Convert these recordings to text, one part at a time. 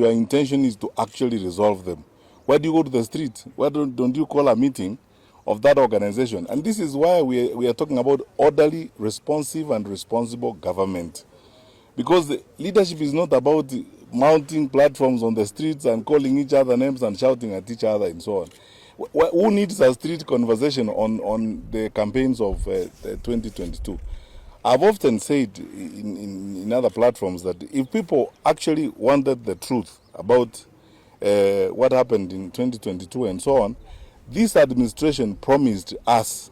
your intention is to actually resolve them. Why do you go to the street? Why don't you call a meeting of that organization? And this is why we are talking about orderly, responsive, and responsible government. Because the leadership is not about mounting platforms on the streets and calling each other names and shouting at each other and so on. Who needs a street conversation on the campaigns of 2022? I've often said in other platforms that if people actually wanted the truth about what happened in 2022 and so on, this administration promised us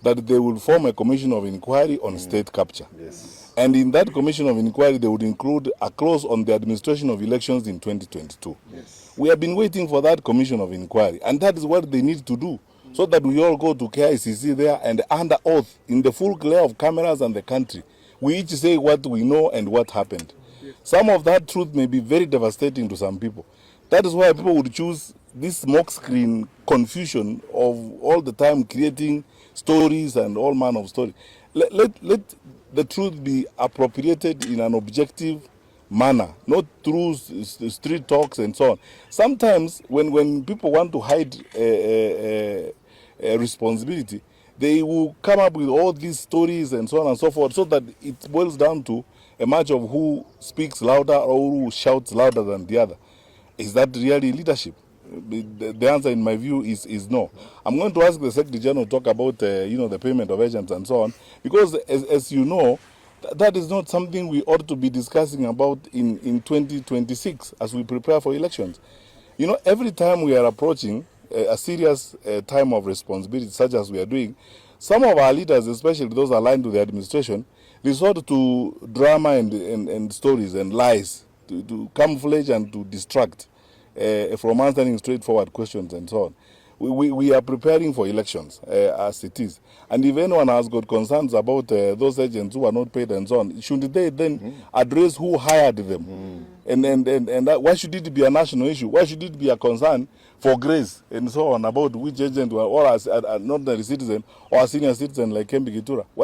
that they will form a commission of inquiry on state capture. Yes. And in that commission of inquiry, they would include a clause on the administration of elections in 2022. Yes. We have been waiting for that commission of inquiry, and that is what they need to do, so that we all go to KICC there and under oath, in the full glare of cameras and the country, we each say what we know and what happened. Some of that truth may be very devastating to some people. That is why people would choose this smoke screen confusion of all the time creating stories and all manner of stories. Let the truth be appropriated in an objective manner, not through street talks and so on. Sometimes when people want to hide a responsibility, they will come up with all these stories and so on and so forth, so that it boils down to a match of who speaks louder or who shouts louder than the other. Is that really leadership? The answer, in my view, is no. I'm going to ask the Secretary General to talk about the payment of agents and so on, because as you know, that is not something we ought to be discussing about in 2026 as we prepare for elections. You know, every time we are approaching a serious time of responsibility, such as we are doing, some of our leaders, especially those aligned to the administration, resort to drama and stories and lies to camouflage and to distract from answering straightforward questions and so on. We are preparing for elections as it is. And if anyone has got concerns about those agents who are not paid and so on, should they then address who hired them? And why should it be a national issue? Why should it be a concern for Grace and so on about which agent or an ordinary citizen or a senior citizen like Kembi Gitura?